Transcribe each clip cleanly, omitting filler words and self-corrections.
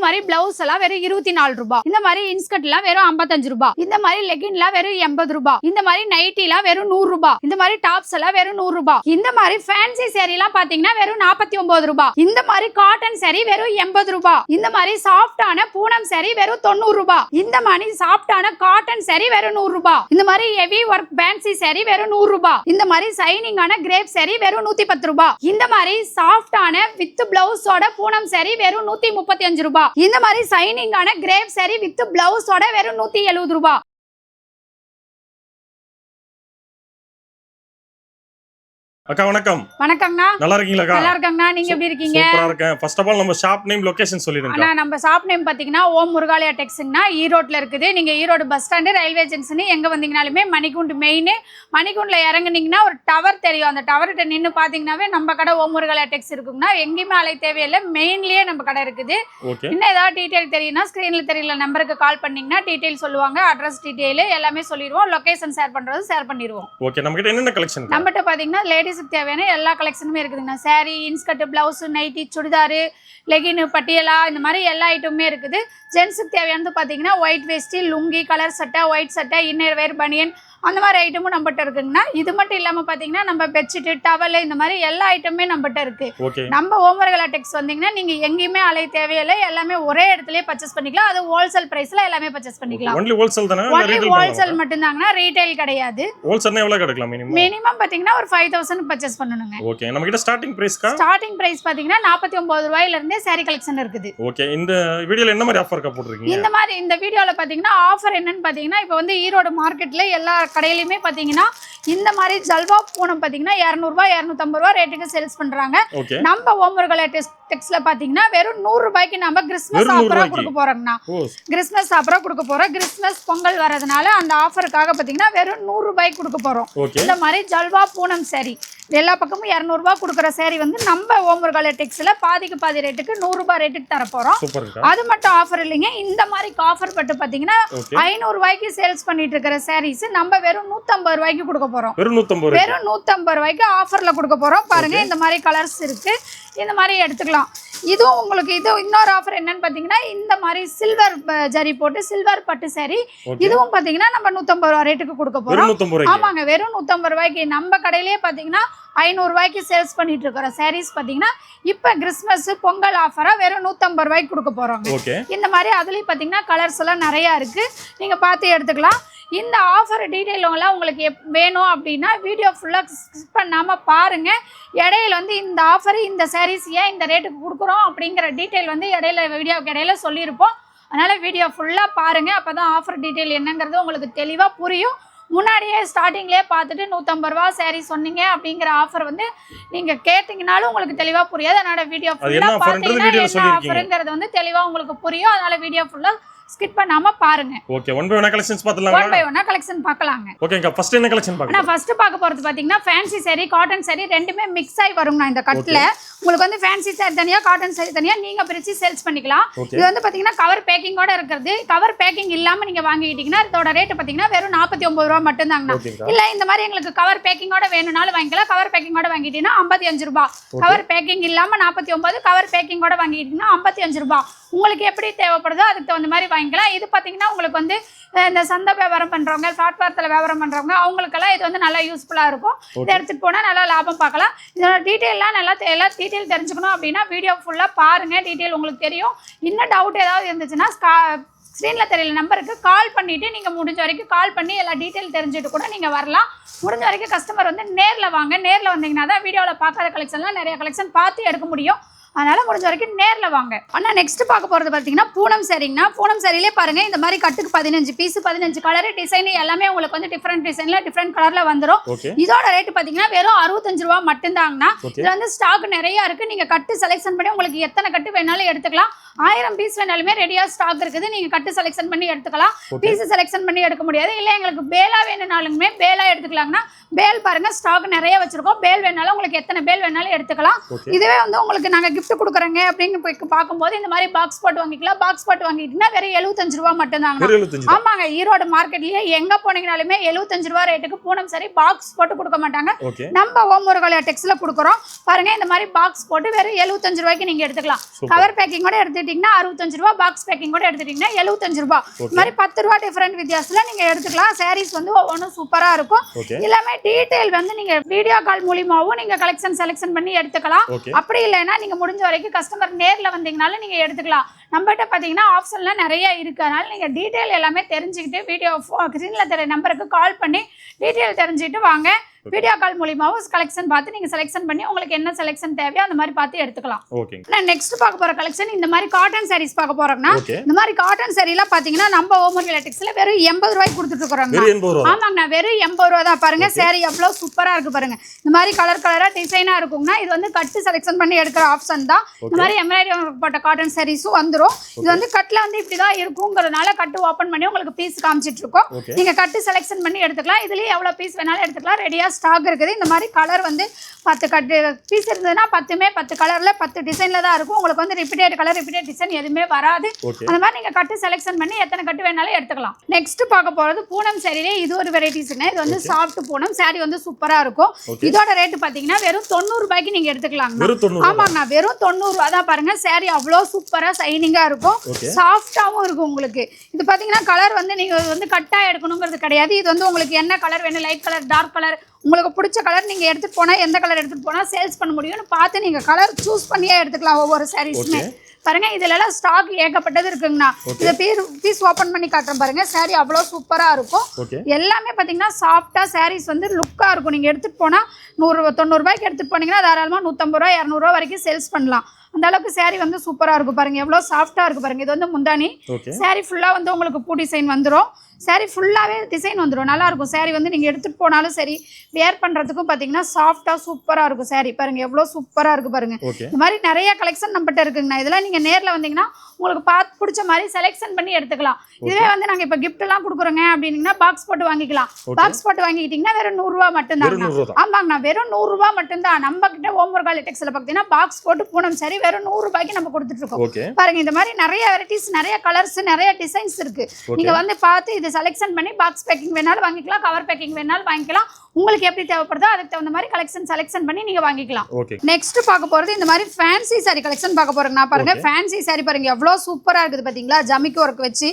மாதிரி பிளவுஸ் எல்லாம் வெறும் 24 ரூபாய். இந்த மாதிரி இன்ஸ்கர்ட் எல்லாம் வெறும் 55 ரூபாய். இந்த மாதிரி லெகின் எல்லாம் வெறும் 80 ரூபாய். இந்த மாதிரி நைட்டி எல்லாம் வெறும் 100 ரூபாய். இந்த மாதிரி டாப்ஸ் எல்லாம் வெறும் 100 ரூபாய். இந்த மாதிரி ஃபேன்சி saree எல்லாம் பாத்தீங்கன்னா வெறும் 49 ரூபாய். இந்த மாதிரி காட்டன் saree வெறும் 80 ரூபாய். இந்த மாதிரி சாஃப்டான பூனம் saree வெறும் 90 ரூபாய். இந்த மாதிரி சாஃப்டான காட்டன் saree வெறும் 100 ரூபாய். இந்த மாதிரி ஹெவி ஒர்க் ஃபேன்சி saree வெறும் 100 ரூபாய். இந்த மாதிரி ஷைனிங்கான கிரேப் saree வெறும் 110 ரூபாய். இந்த மாதிரி சாஃப்டான வித் பிளவுஸோட பூனம் saree வெறும் 135 ரூபாய். இந்த மாதிரி ஷைனிங்கான கிரேப் saree வித் பிளவுஸோட வெறும் 170 ரூபாய். அக்கா வணக்கம். வணக்கம்ண்ணா. நல்லா இருக்கீங்களா? நல்லா இருக்கேங்கண்ணா. நீங்க எப்படி இருக்கீங்க? சூப்பரா இருக்கேன். ஃபர்ஸ்ட் ஆஃப் ஆல் நம்ம ஷாப் நேம் லொகேஷன் சொல்லிடுங்க. அண்ணா நம்ம ஷாப் நேம் பாத்தீங்கன்னா ஓம் முருகாலயா டெக்ஸ்னா ஈரோட்ல இருக்குது. நீங்க Erode bus stand railway junction எங்க வந்தீங்கனாலுமே மணிகுண்டு மெயின் மணிகுண்டுல இறங்குனீங்கன்னா ஒரு டவர் தெரியும். அந்த டவர்கிட்ட நின்னு பாத்தீங்கன்னாவே நம்ம கடை ஓம் முருகாலயா டெக்ஸ் இருக்குங்கன்னா எங்கேயுமே அலை தேவையில்லை. மெயின்லயே நம்ம கடை இருக்குது. இன்னும் ஏதாவது டீடைல் தெரியும்னா ஸ்கிரீன்ல தெரியல நம்பருக்கு கால் பண்ணீங்கன்னா டீடைல் சொல்லுவாங்க. அட்ரஸ் டீடைல் எல்லாமே சொல்லிடுவோம். லொகேஷன் ஷேர் பண்றது ஷேர் பண்ணிடுவோம். ஓகே. நம்ம கிட்ட என்னென்ன கலெக்ஷன்? நம்மகிட்ட பாத்தீங்கன்னா லேடிஸ் தேவையான எல்லா கலெக்ஷனுமே இருக்குதுங்க. Sari, inskirt, blouse, nightie, churidar, legging, Patiala இந்த மாதிரி எல்லா ஐட்டமுமே இருக்குது. ஜென்ஸுக்கு தேவையானது பார்த்தீங்கன்னா ஒயிட் வேஸ்டி, லுங்கி, கலர் சட்டை, ஒயிட் சட்டை, இன்னர் வேர், பனியன் அந்த மாதிரி ஐட்டமும் நம்மகிட்ட இருக்குங்கண்ணா. இது மட்டும் இல்லாமல் பார்த்தீங்கன்னா நம்ம பெட்ஷீட், டவல் இந்த மாதிரி எல்லா ஐட்டமுமே நம்மகிட்ட இருக்கு. நம்ம ஓம் முருகாலயா டெக்ஸ் வந்தீங்கன்னா நீங்க எங்கேயுமே அலை தேவையில்லை. எல்லாமே ஒரே இடத்துலயே பர்ச்சேஸ் பண்ணிக்கலாம். அது ஹோல்சேல் பிரைஸ்ல எல்லாமே பர்ச்சேஸ் பண்ணிக்கலாம். ஒன்லி ஹோல்சேல் தானா? ஒன்லி ஹோல்சேல் மட்டும் தாங்கண்ணா. ரீட்டைல் கிடையாது. ஹோல்சேல்னா எவ்வளவு கிடைக்கலாம்? மினிமம் பார்த்தீங்கன்னா ஒரு 5000 பர்ச்சேஸ் பண்ணணுங்க. ஓகே. நம்ம கிட்ட ஸ்டார்டிங் பிரைஸ்க்கா? ஸ்டார்டிங் பிரைஸ் பாத்தீங்கன்னா 49 ரூபாயில இருந்தே saree கலெக்ஷன் இருக்குது. ஓகே. இந்த வீடியோல என்ன மாதிரி ஆஃபர் போட்டுருக்கீங்க? இந்த வீடியோல பாத்தீங்கன்னா ஆஃபர் என்னன்னு பாத்தீங்கன்னா இப்போ வந்து ஈரோடு மார்க்கெட்ல எல்லா கடையிலயுமே பாத்தீங்கன்னா இந்த மாதிரி ஜல்வா பூனம் பாத்தீங்கன்னா 200 ரூபாய் 250 ரூபாய் ரேட்டுக்கு சேல்ஸ் பண்றாங்க. நம்ம ஓம் முருகாலயா டெக்ஸ்ல பாத்தீங்கன்னா வெறும் 100 ரூபாய்க்கு நம்ம கிறிஸ்மஸ் ஆஃபரா கொடுக்க போறோம்னா. கிறிஸ்மஸ் ஆஃபரா கொடுக்க போறோம். கிறிஸ்மஸ் பொங்கல் வரதுனால அந்த ஆஃபருக்காக பாத்தீங்கன்னா வெறும் 100 ரூபாய்க்கு கொடுக்க போறோம். இந்த மாதிரி ஜல்வா பூனம் saree எல்லா பக்கமும் 200 ரூபாய் கொடுக்குற saree வந்து நம்ம ஓம் முருகாலயா டெக்ஸ்ல பாதிக்கு பாதி ரேட்டுக்கு 100 ரூபாய் ரேட்டுக்கு தர போறோம். அது மட்டும் ஆஃபர் இல்லைங்க. இந்த மாதிரி ஆஃபர் பட்டு பாத்தீங்கன்னா 500 ரூபாய்க்கு சேல்ஸ் பண்ணிட்டு இருக்கிற sarees நம்ம வெறும் 150 ரூபாய்க்கு கொடுக்க போறோம். வெறும் 150 ரூபாய்க்கு ஆஃபர்ல கொடுக்க போறோம். பாருங்க இந்த மாதிரி கலர்ஸ் இருக்கு. இந்த மாதிரி எடுத்துக்கலாம். இதுவும் உங்களுக்கு இது இன்னொரு ஆஃபர் என்னன்னு பாத்தீங்கன்னா இந்த மாதிரி சில்வர் ஜரி போட்டு சில்வர் பட்டு saree இதுவும் பாத்தீங்கன்னா நம்ம 150 ரூபாய் ரேட்டுக்கு கொடுக்க போறோம். ஆமாங்க, வெறும் 150 ரூபாய்க்கு. நம்ம கடையிலேயே பாத்தீங்கன்னா 500 ரூபாய்க்கு சேல்ஸ் பண்ணிட்டு இருக்கிற sarees பாத்தீங்கன்னா இப்ப கிறிஸ்மஸ் பொங்கல் ஆஃபரா வெறும் 150 ரூபாய்க்கு கொடுக்க போறோங்க. இந்த மாதிரி அதுலயும் பாத்தீங்கன்னா கலர்ஸ் எல்லாம் நிறைய இருக்கு. நீங்க பார்த்து எடுத்துக்கலாம். இந்த ஆஃபர் டீடைல் எல்லாம் உங்களுக்கு வேணும் அப்படின்னா வீடியோ ஃபுல்லா ஸ்கிப் பண்ணாம பாருங்க. இடையில வந்து இந்த ஆஃபர் இந்த sarees ஏன் இந்த ரேட்டுக்கு கொடுக்குறோம் அப்படிங்கிற டீடைல் வந்து வீடியோக்கு இடையில சொல்லியிருப்போம். அதனால வீடியோ ஃபுல்லா பாருங்க. அப்பதான் ஆஃபர் டீடைல் என்னங்கிறது உங்களுக்கு தெளிவா புரியும். முன்னாடியே ஸ்டார்டிங்லேயே பார்த்துட்டு 150 ரூபா saree சொன்னீங்க அப்படிங்கிற ஆஃபர் வந்து நீங்க கேட்டீங்கனாலும் உங்களுக்கு தெளிவா புரியாது. அதனால வீடியோ ஃபுல்லா பார்த்தீங்கன்னா என்ன ஆஃபருங்கிறது வந்து தெளிவா உங்களுக்கு புரியும். அதனால வீடியோ ஃபுல்லா ஸ்கிப் பண்ணாம பாருங்க. ஓகே. ஒன் பை ஒன்னா கலெக்ஷன்ஸ் பார்த்தலாமா? ஒன் பை ஒன்னா கலெக்ஷன் பார்க்கலாங்க. ஓகேங்க. ஃபர்ஸ்ட் என்ன கலெக்ஷன் பார்க்கலாம்? நான் ஃபர்ஸ்ட் பார்க்க போறது பாத்தீங்கன்னா ஃபேன்சி saree, காட்டன் saree ரெண்டுமே மிக்ஸ் ஆகி வரும்னா இந்த கட்ல. உங்களுக்கு வந்து ஃபேன்சி saree தனியா, காட்டன் saree தனியா நீங்க பிரிச்சு சேல்ஸ் பண்ணிக்கலாம். இது வந்து பாத்தீங்கன்னா கவர் பேக்கிங்கோட இருக்குது. கவர் பேக்கிங் இல்லாம நீங்க வாங்கிட்டீங்கன்னா இதோட ரேட் பாத்தீங்கன்னா வெறும் 49 ரூபாய் மட்டும் தாங்கண்ணா. இல்ல இந்த மாதிரி எங்களுக்கு கவர் பேக்கிங்கோட வேணும்னாலும் வாங்கிக்கலாம். கவர் பேக்கிங்கோட வாங்கிட்டீங்கன்னா 55 ரூபாய். கவர் பேக்கிங் இல்லாம 49, கவர் பேக்கிங்கோட வாங்கிட்டீங்கன்னா 55 ரூபாய். உங்களுக்கு எப்படி தேவைப்படுதோ அதுக்கு தகுந்த மாதிரி வாங்கிக்கலாம். இது பாத்தீங்கன்னா உங்களுக்கு வந்து இந்த சந்தை வியாபாரம் பண்றவங்க, பிளாட்ஃபாரத்தில் வியாபாரம் பண்றவங்க அவங்களுக்கெல்லாம் இது வந்து நல்லா யூஸ்ஃபுல்லா இருக்கும். இதை எடுத்துட்டு போனா நல்லா லாபம் பார்க்கலாம். இதோட டீட்டெயிலாம் எல்லா டீட்டெயில் தெரிஞ்சுக்கணும் அப்படின்னா வீடியோ ஃபுல்லா பாருங்க. டீட்டெயில் உங்களுக்கு தெரியும். இன்னும் டவுட் ஏதாவது இருந்துச்சுன்னா ஸ்க்ரீன்ல தெரியல நம்பருக்கு கால் பண்ணிட்டு நீங்க முடிஞ்ச வரைக்கும் கால் பண்ணி எல்லா டீட்டெயில் தெரிஞ்சுட்டு கூட நீங்க வரலாம். முடிஞ்ச வரைக்கும் கஸ்டமர் வந்து நேர்ல வாங்க. நேர்ல வந்தீங்கன்னா தான் வீடியோவில் பார்க்காத கலெக்ஷன்லாம் நிறைய கலெக்ஷன் பார்த்து எடுக்க முடியும். அதனால முடிஞ்ச வரைக்கும் நேர்ல வாங்க. ஆனா நெக்ஸ்ட் பார்க்க போறது பாத்தீங்கன்னா பூனம் சாரிங்கனா. பூனம் சாரியிலே பாருங்க இந்த மாதிரி கட்டுக்கு 15 பீஸ், 15 கலர் டிசைன் எல்லாமே உங்களுக்கு வந்து டிஃபரெண்ட் டிசைன்ல டிஃபரெண்ட் கலர்ல வந்துரும். இதோட ரேட் பாத்தீங்கன்னா வெறும் 65 ரூபாய் மட்டும் தாங்கண்ணா. இதுல வந்து ஸ்டாக் நிறைய இருக்கு. நீங்க கட்டு செலக்ஷன் பண்ணி உங்களுக்கு எத்தனை கட்டு வேணாலும் எடுத்துக்கலாம். 1000 பீஸ் வேணாலுமே ரெடியா ஸ்டாக் இருக்குது. நீங்க கட்டு செலக்ஷன் பண்ணி எடுத்துக்கலாம். பீஸ் செலக்ஷன் பண்ணி எடுக்க முடியாது. இல்ல எங்களுக்கு பேலா வேணும்னாலுமே பேலா எடுத்துக்கலாங்கண்ணா. பேல் பாருங்க ஸ்டாக் நிறைய வச்சிருக்கோம். பேல் வேணாலும் உங்களுக்கு எத்தனை பேல் வேணாலும் எடுத்துக்கலாம். இதுவே வந்து உங்களுக்கு நாங்க gift கொடுக்குறேங்க அப்படின்னு போய் பார்க்கும்போது இந்த மாதிரி பாக்ஸ் போட்டு வாங்கிக்கலாம். பாக்ஸ் போட்டு வாங்கிட்டீங்கன்னா வெறும் 75 ரூபா மட்டும் தாங்க. 75. ஆமாங்க, ஈரோடு மார்க்கெட்லயே எங்க போனீங்கனாலுமே 75 ரூபா ரேட்டுக்கு பூனம் சரி பாக்ஸ் போட்டு கொடுக்க மாட்டாங்க. ஓகே. நம்ம ஓம் முருகலை டெக்ஸ்ல கொடுக்குறோம் பாருங்க. இந்த மாதிரி பாக்ஸ் போட்டு வெறும் 75 ரூபாய்க்கு நீங்க எடுத்துக்கலாம். கவர் பேக்கிங் கூட எடுத்துட்டீங்கன்னா 65 ரூபா, பாக்ஸ் பேக்கிங் கூட எடுத்துட்டீங்கன்னா 75 ரூபா. இந்த மாதிரி 10 ரூபா டிஃபரெண்ட் வித்தியாசத்துல நீங்க எடுத்துக்கலாம். சாரீஸ் வந்து ஒவ்வொன்றும் சூப்பரா இருக்கும். எல்லாமே டீடைல் வந்து நீங்க வீடியோ கால் மூலியமாவும் நீங்க கலெக்ஷன் செலக்ஷன் பண்ணி எடுத்துக்கலாம். அப்படி இல்லைன்னா நீங்க முடிஞ்ச வரைக்கும் கஸ்டமர் நேர்ல வந்தீங்கனாலும் நீங்க எடுத்துக்கலாம். நம்மகிட்ட பாத்தீங்கன்னா ஆப்ஷன்லாம் நிறைய இருக்கு. அதனால நீங்க டீடைல் எல்லாமே தெரிஞ்சுக்கிட்டு வீடியோ ஸ்கிரீன்ல தெரிய நம்பருக்கு கால் பண்ணி டீடைல் தெரிஞ்சுக்கிட்டு வாங்க. வீடியோ கால் மூலியமாவும் கலெக்ஷன் பார்த்து நீங்க செலக்ஷன் பண்ணி உங்களுக்கு என்ன செலக்ஷன் தேவையோ அந்த மாதிரி பார்த்து எடுத்துக்கலாம். ஓகே. நான் நெக்ஸ்ட் பார்க்க போற கலெக்ஷன் இந்த மாதிரி காட்டன் சாரீஸ் பார்க்க போறோம்னா இந்த மாதிரி காட்டன் சாரீலாம் பாத்தீங்கன்னா நம்ம ஓமர் எலக்ட்ரிக்ஸ்ல வெறும் 80 ரூபாய்க்கு கொடுத்துட்டு இருக்கோம். ஆமாங்க, வெறும் 80 ரூபா தான். பாருங்க சாரீ எவ்வளவு சூப்பரா இருக்கு பாருங்க. இந்த மாதிரி கலர் கலரா டிசைனா இருக்கும்னா இது வந்து கட்டு செலக்ஷன் பண்ணி எடுக்கிற ஆப்ஷன் தான். இந்த மாதிரி எம்ப்ராய்டரி போட்ட காட்டன் சாரீஸும் வந்துரும். இது வந்து கட்ல வந்து இப்படிதான் இருக்குங்கிறதுனால கட்டு ஓபன் பண்ணி உங்களுக்கு பீஸ் காமிச்சிட்டு இருக்கோம். நீங்க கட்டு செலக்ஷன் பண்ணி எடுத்துக்கலாம். இதுலயே எவ்வளவு பீஸ் வேணாலும் எடுத்துக்கலாம். ரெடியா ஸ்டாக் இருக்குது. இந்த மாதிரி கலர் வந்து 10 கட்டு பீஸ் இருந்ததுன்னா 10 கலர்ல 10 டிசைன்ல தான் இருக்கும். உங்களுக்கு வந்து ரிப்பீட்டட் கலர் ரிப்பீட்டட் டிசைன் எதுவுமே வராது. அந்த மாதிரி நீங்க கட்டு செலக்ஷன் பண்ணி எத்தனை கட்டு வேணாலும் எடுத்துக்கலாம். நெக்ஸ்ட் பார்க்க போறது பூனம் சாரிலே இது ஒரு வெரைட்டிஸ்ங்க. இது வந்து சாஃப்ட் பூனம் சாரி வந்து சூப்பரா இருக்கும். இதோட ரேட் பாத்தீங்கன்னா வெறும் 90 ரூபாய்க்கு நீங்க எடுத்துக்கலாம். ஆமாங்க, வெறும் 90 ரூபா தான். பாருங்க சாரி அவ்வளவு சூப்பரா சைனிங்கா இருக்கும், சாஃப்டாவும் இருக்கும். உங்களுக்கு இது பாத்தீங்கன்னா கலர் வந்து நீங்க வந்து கட்டா எடுக்கணுங்கிறது கிடையாது. இது வந்து உங்களுக்கு என்ன கலர் வேணும், லைட் கலர், டார்க் கலர், உங்களுக்கு பிடிச்ச கலர் நீங்க எடுத்துட்டு போனா எந்த கலர் எடுத்துட்டு போனா சேல்ஸ் பண்ண முடியும்னு பார்த்து நீங்க கலர் சூஸ் பண்ணியே எடுத்துக்கலாம். ஒவ்வொரு சாரீஸுமே பாருங்க இதுல எல்லாம் ஸ்டாக் ஏகப்பட்டது இருக்குங்கண்ணா. இதை பீஸ் ஓபன் பண்ணி காட்டுறேன் பாருங்க. சாரி அவ்வளவு சூப்பரா இருக்கும். எல்லாமே பாத்தீங்கன்னா சாஃப்டா சாரீஸ் வந்து லுக்கா இருக்கும். நீங்க எடுத்துட்டு போனா 90 ரூபாய்க்கு எடுத்துட்டு போனீங்கன்னா தாராளமா 150 ரூபா 200 ரூபா வரைக்கும் சேல்ஸ் பண்ணலாம். அந்த அளவுக்கு சாரி வந்து சூப்பரா இருக்கும். பாருங்க எவ்வளவு சாஃப்டா இருக்கு பாருங்க. இது வந்து முந்தானி சாரி ஃபுல்லா வந்து உங்களுக்கு பூ டிசைன் வந்துரும். சாரி ஃபுல்லாவே டிசைன் வந்துரும். நல்லா இருக்கும். சாரி வந்து நீங்க எடுத்துட்டு போனாலும் சரி வேர் பண்றதுக்கும் பாத்தீங்கன்னா சாஃப்டா சூப்பரா இருக்கும். சாரி பாருங்க எவ்வளவு சூப்பரா இருக்கு பாருங்க. இந்த மாதிரி நிறைய கலெக்ஷன் நம்மகிட்ட இருக்குங்கண்ணா. இதெல்லாம் நீங்க நேர்ல வந்தீங்கன்னா உங்களுக்கு பார்த்து பிடிச்ச மாதிரி செலக்ஷன் பண்ணி எடுத்துக்கலாம். இதுவே வந்து நாங்க இப்ப கிஃப்ட் எல்லாம் கொடுக்குறோங்க அப்படின்னீங்கன்னா பாக்ஸ் போட்டு வாங்கிக்கலாம். பாக்ஸ் போட்டு வாங்கிக்கிட்டீங்கன்னா வெறும் 100 ரூபா மட்டும் தான். ஆமாங்கண்ணா, வெறும் 100 ரூபா மட்டும் தான். நம்ம கிட்ட ஓம் முருகா டெக்ஸ்ல பாத்தீங்கன்னா பாக்ஸ் போட்டு பூனம் சரி வெறும் 100 ரூபாய்க்கு நம்ம கொடுத்துட்டு இருக்கோம். பாருங்க இந்த மாதிரி நிறைய வெரைட்டிஸ், நிறைய கலர்ஸ், நிறைய டிசைன்ஸ் இருக்கு. நீங்க வந்து பார்த்து இதை செலக்ஷன் பண்ணி பாக்ஸ் பேக்கிங் வேணாலும் வாங்கிக்கலாம், கவர் பேக்கிங் வேணாலும் வாங்கிக்கலாம். உங்களுக்கு எப்படி தேவைப்படுதோ அதுக்கு தகுந்த மாதிரி கலெக்ஷன் செலக்ஷன் பண்ணி நீங்க வாங்கிக்கலாம். நெக்ஸ்ட் பார்க்க போறது இந்த மாதிரி ஃபேன்சி சாரி கலெக்ஷன் பார்க்க போறோம். நான் பாருங்க ஃபேன்சி சாரி பாருங்க எவ்வளவு சூப்பரா இருக்குது பாத்தீங்களா. ஜமிக்கு ஒர்க் வச்சு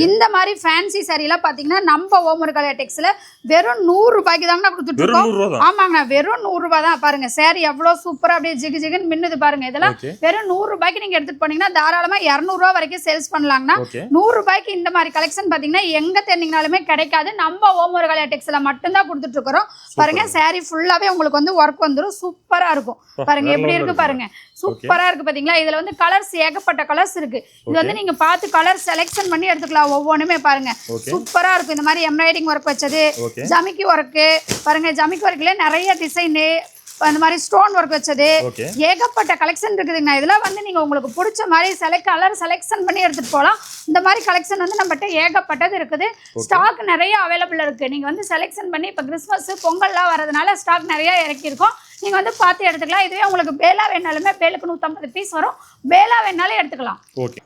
இந்த மாதிரி ஃபேன்சி சாரி எல்லாம் பாத்தீங்கன்னா நம்ம ஓம் முருகா டெக்ஸ்ல வெறும் 100 ரூபாய்க்கு தாங்க கொடுத்துட்டு இருக்கோம். ஆமாங்க, வெறும் 100 ரூபாய் தான். பாருங்க சாரி எவ்வளவு சூப்பரா அப்படியே ஜிகு ஜிகுன்னு மின்னுது பாருங்க. இதெல்லாம் வெறும் 100 ரூபாய்க்கு நீங்க எடுத்துட்டு போனீங்கன்னா தாராளமா 200 ரூபாய் வரைக்கும் சேல்ஸ் பண்ணலாம்னா 100 ரூபாய்க்கு இந்த மாதிரி கலெக்ஷன் பாத்தீங்கன்னா எங்க தேடினாலுமே கிடைக்காது. நம்ம ஓம் முருகா டெக்ஸ்ல மட்டும் தான் கொடுத்துட்டு இருக்கிறோம். பாருங்க சாரி ஃபுல்லாவே உங்களுக்கு வந்து ஒர்க் வந்துரும். சூப்பரா இருக்கும். பாருங்க எப்படி இருக்கு பாருங்க, சூப்பரா இருக்கு பாத்தீங்களா. இதுல வந்து கலர்ஸ் ஏகப்பட்ட கலர்ஸ் இருக்கு. இது வந்து நீங்க பார்த்து கலர் செலக்ஷன் பண்ணி எடுத்துக்கலாம். ஒவ்வொன்றுமே பாருங்க சூப்பரா இருக்கும். இந்த மாதிரி எம்ப்ராய்டிங் ஒர்க் வச்சது, ஜமிக்கி ஒர்க்கு பாருங்க. ஜமிக்கி ஒர்க்ல நிறைய டிசைனு, அந்த மாதிரி ஸ்டோன் ஒர்க் வச்சது, ஏகப்பட்ட கலெக்ஷன் இருக்குதுங்க. இதெல்லாம் வந்து நீங்க உங்களுக்கு பிடிச்ச மாதிரி கலர் செலக்ஷன் பண்ணி எடுத்துட்டு போகலாம். இந்த மாதிரி கலெக்ஷன் வந்து நம்மகிட்ட ஏகப்பட்டது இருக்குது. ஸ்டாக் நிறைய அவைலபிள் இருக்கு. நீங்க வந்து செலக்ஷன் பண்ணி இப்போ கிறிஸ்மஸ் பொங்கல்லாம் வரதுனால ஸ்டாக் நிறைய இறக்கியிருக்கோம். நீங்க வந்து பார்த்து எடுத்துக்கலாம். இதுவே உங்களுக்கு பேலா வேணாலுமே பேலுக்கு 150 பீஸ் வரும். பேலா வேணாலும் எடுத்துக்கலாம்.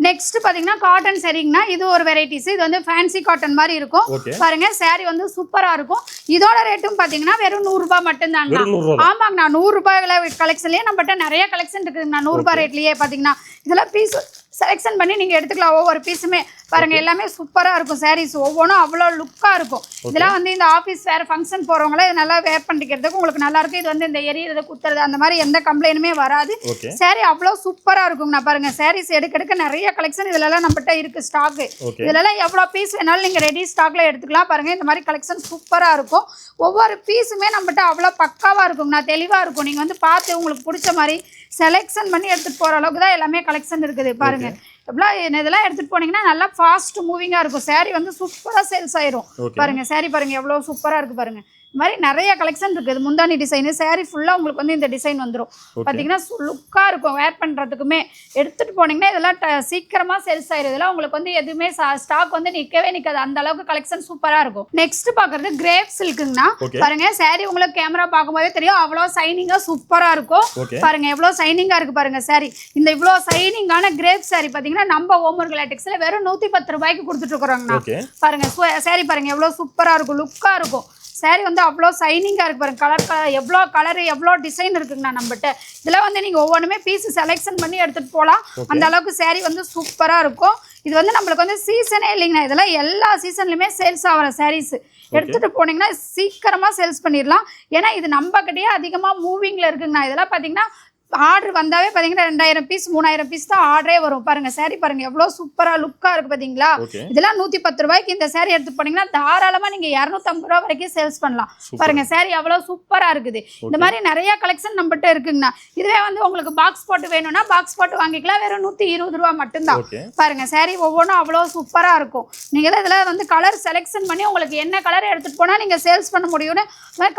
நெக்ஸ்ட் பாத்தீங்கன்னா காட்டன் சரிங்கண்ணா. இது ஒரு வெரைட்டிஸ். இது வந்து ஃபேன்சி காட்டன் மாதிரி இருக்கும். பாருங்க சாரி வந்து சூப்பரா இருக்கும். இதோட ரேட்டும் பாத்தீங்கன்னா வெறும் 100 ரூபாய் மட்டும் தாங்க. ஆமாங்கண்ணா, 100 ரூபாய் கலெக்ஷன்லயே நம்மகிட்ட நிறைய கலெக்ஷன் இருக்குதுங்கண்ணா. 100 ரூபாய் ரேட்லயே பாத்தீங்கன்னா இதெல்லாம் பீஸ் செலக்ஷன் பண்ணி நீங்க எடுத்துக்கலாம். ஒவ்வொரு பீஸுமே பாருங்க எல்லாமே சூப்பரா இருக்கும். சாரீஸ் ஒவ்வொன்றும் அவ்வளோ லுக்கா இருக்கும். இதெல்லாம் வந்து இந்த ஆஃபீஸ் வேற ஃபங்க்ஷன் போறவங்களே இது நல்லா வேர் பண்ணிக்கிறதுக்கு உங்களுக்கு நல்லா இருக்கும். இது வந்து இந்த எரியறது குத்துறது அந்த மாதிரி எந்த கம்ப்ளைண்ட்டுமே வராது. சாரி அவ்வளோ சூப்பரா இருக்குங்கண்ணா. பாருங்க சாரீஸ் எடுக்க நிறைய கலெக்ஷன் இதுலலாம் நம்மகிட்ட இருக்கு ஸ்டாக். இதுலலாம் எவ்வளோ பீஸ் வேணாலும் நீங்க ரெடி ஸ்டாக்ல எடுத்துக்கலாம். பாருங்க இந்த மாதிரி கலெக்ஷன் சூப்பரா இருக்கும். ஒவ்வொரு பீஸுமே நம்மகிட்ட அவ்வளோ பக்காவா இருக்குங்கண்ணா, தெளிவா இருக்கும். நீங்க வந்து பார்த்து உங்களுக்கு பிடிச்ச மாதிரி செலக்ஷன் பண்ணி எடுத்துட்டு போற அளவுக்கு தான் எல்லாமே கலெக்ஷன் இருக்குது. பாருங்க இதெல்லாம் எடுத்துட்டு போனீங்கன்னா நல்லா ஃபாஸ்ட் மூவிங்கா இருக்கும். சாரி வந்து சூப்பரா சேல்ஸ் ஆயிரும். பாருங்க சாரி பாருங்க எவ்வளவு சூப்பரா இருக்கு பாருங்க. இந்த மாதிரி நிறைய கலெக்ஷன் இருக்குது. முந்தானி டிசைனு saree ஃபுல்லாக உங்களுக்கு வந்து இந்த டிசைன் வந்துடும். பார்த்தீங்கன்னா லுக்காக இருக்கும் வேர் பண்ணுறதுக்குமே. எடுத்துகிட்டு போனீங்கன்னா இதெல்லாம் சீக்கிரமாக சேல்ஸ் ஆயிடும். இதெல்லாம் உங்களுக்கு வந்து எதுவுமே ஸ்டாக் வந்து நிற்கவே நிற்காது. அந்த அளவுக்கு கலெக்ஷன் சூப்பராக இருக்கும். நெக்ஸ்ட் பார்க்குறது கிரேப் சில்க்குங்கண்ணா. பாருங்க saree உங்களுக்கு கேமரா பார்க்கும்போதே தெரியும் அவ்வளோ சைனிங்காக சூப்பராக இருக்கும். பாருங்க எவ்வளோ சைனிங்காக இருக்குது பாருங்க saree. இந்த இவ்வளோ சைனிங்கான கிரேப் saree பார்த்தீங்கன்னா நம்ம ஓமர் லேட்டெக்ஸில் வெறும் 110 ரூபாய்க்கு கொடுத்துட்டு இருக்கிறோங்கண்ணா. பாருங்க saree பாருங்க எவ்வளோ சூப்பராக இருக்கும், லுக்காக இருக்கும். saree வந்து அவ்வளோ சைனிங்காக இருக்குது பாருங்க. எவ்வளோ கலரு எவ்வளோ டிசைன் இருக்குங்கண்ணா நம்மகிட்ட. இதெல்லாம் வந்து நீங்கள் ஒவ்வொன்றுமே பீஸ் செலெக்ஷன் பண்ணி எடுத்துகிட்டு போகலாம். அந்த அளவுக்கு saree வந்து சூப்பராக இருக்கும். இது வந்து நம்மளுக்கு வந்து சீசனே இல்லைங்கண்ணா. இதெல்லாம் எல்லா சீசன்லையுமே சேல்ஸ் ஆகிற சாரீஸ். எடுத்துகிட்டு போனீங்கன்னா சீக்கிரமாக சேல்ஸ் பண்ணிடலாம். ஏன்னா இது நம்மக்கிட்டேயே அதிகமாக மூவிங்கில் இருக்குங்கண்ணா. இதெல்லாம் பார்த்தீங்கன்னா ஆர்டர் வந்தாவே பார்த்தீங்கன்னா 2000 பீஸ் 3000 பீஸ் தான் ஆர்டரே வரும். பாருங்க saree பாருங்க எவ்வளோ சூப்பராக லுக்காக இருக்குது பார்த்தீங்களா. இதெல்லாம் 110 ரூபாய்க்கு இந்த saree எடுத்து போனீங்கன்னா தாராளமாக நீங்கள் 250 ரூபா வரைக்கும் சேல்ஸ் பண்ணலாம். பாருங்க saree அவ்வளோ சூப்பராக இருக்குது. இந்த மாதிரி நிறைய கலெக்ஷன் நம்மகிட்ட இருக்குங்கண்ணா. இதுவே வந்து உங்களுக்கு பாக்ஸ் போட்டு வேணும்னா பாக்ஸ் போட்டு வாங்கிக்கலாம். வெறும் 120 ரூபா மட்டும்தான். பாருங்க saree ஒவ்வொன்றும் அவ்வளோ சூப்பராக இருக்கும். நீங்கள் இதில் வந்து கலர் செலெக்ஷன் பண்ணி உங்களுக்கு என்ன கலர் எடுத்துகிட்டு போனால் நீங்கள் சேல்ஸ் பண்ண முடியும்னு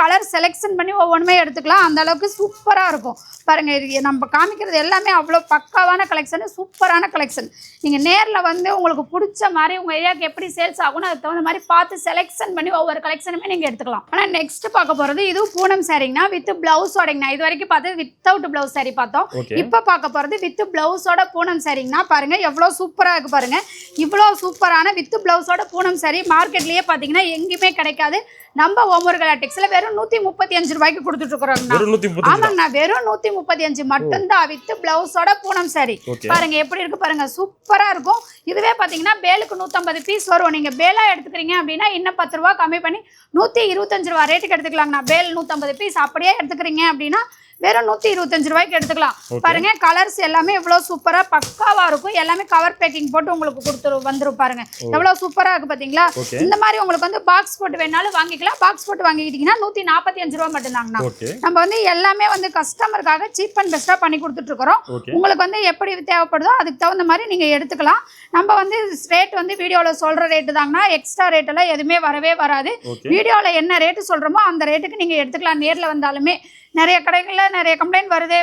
கலர் செலெக்ஷன் பண்ணி ஒவ்வொன்றுமே எடுத்துக்கலாம். அந்த அளவுக்கு சூப்பராக இருக்கும். பாருங்க நம்ம காமிக்கிறது எல்லாமே அவ்வளோ பக்காவான கலெக்ஷன், சூப்பரான கலெக்ஷன். நீங்கள் நேரில் வந்து உங்களுக்கு பிடிச்ச மாதிரி உங்கள் ஏரியாவுக்கு எப்படி சேல்ஸ் ஆகும்னு அதுக்கு தகுந்த மாதிரி பார்த்து செலெக்ஷன் பண்ணி ஒவ்வொரு கலெக்ஷனுமே நீங்கள் எடுத்துக்கலாம். ஆனால் நெக்ஸ்ட் பார்க்க போகிறது இதுவும் பூனம் சாரிங்கண்ணா. வித் பிளவுஸோடங்கண்ணா. இது வரைக்கும் பார்த்தது வித்தவுட் பிளவுஸ் சாரி பார்த்தோம். இப்போ பார்க்க போகிறது வித் பிளவுஸோட பூனம் சாரிங்கண்ணா. பாருங்க எவ்வளோ சூப்பராக இருக்குது பாருங்க. இவ்வளோ சூப்பரான வித் பிளவுஸோட பூனம் சாரி மார்க்கெட்லேயே பார்த்தீங்கன்னா எங்கேயுமே கிடைக்காது. நம்ம ஓமர் லேட்டெக்ஸில் வெறும் 135 ரூபாய்க்கு கொடுத்துட்டு இருக்கிறோங்கண்ணா. ஆமாங்கண்ணா வெறும் 135 மட்டும்தான் வித் பிளவுஸோட பூனம் சாரி. பாருங்க எப்படி இருக்கு பாருங்க, சூப்பரா இருக்கும். இதுவே பாத்தீங்கன்னா பேலுக்கு 150 பீஸ் வரும். நீங்க பேலா எடுத்துக்கிறீங்க அப்படின்னா இன்னும் 10 ரூபா கம்மி பண்ணி 125 ரூபா ரேட்டுக்கு எடுத்துக்கலாங்கண்ணா. பேல் 150 பீஸ் அப்படியே எடுத்துக்கிறீங்க அப்படின்னா வெறும் 125 ரூபாய்க்கு எடுத்துக்கலாம். பாருங்க கலர்ஸ் எல்லாமே எவ்வளவு சூப்பரா பக்காவா இருக்கும். எல்லாமே கவர் பேக்கிங் போட்டு உங்களுக்கு கொடுத்துரு வந்துரும். பாருங்க எவ்வளவு சூப்பரா இருக்கு பாத்தீங்களா. இந்த மாதிரி உங்களுக்கு வந்து பாக்ஸ் போட்டு வேணாலும் வாங்கிக்கலாம். பாக்ஸ் போட்டு வாங்கிக்கிட்டீங்கன்னா 145 ரூபா மட்டும்தாங்கண்ணா. நம்ம வந்து எல்லாமே வந்து கஸ்டமருக்காக சீப் அண்ட் பெஸ்டா பண்ணி கொடுத்துட்டு இருக்கிறோம். உங்களுக்கு வந்து எப்படி தேவைப்படுதோ அதுக்கு தகுந்த மாதிரி நீங்க எடுத்துக்கலாம். நம்ம வந்து ரேட் வந்து வீடியோல சொல்ற ரேட்டு தாங்கண்ணா. எக்ஸ்ட்ரா ரேட் எல்லாம் எதுவுமே வரவே வராது. வீடியோல என்ன ரேட்டு சொல்றோமோ அந்த ரேட்டுக்கு நீங்க எடுத்துக்கலாம். நேர்ல வந்தாலுமே நிறைய கடைகளில் நிறைய கம்ப்ளைண்ட் வருது.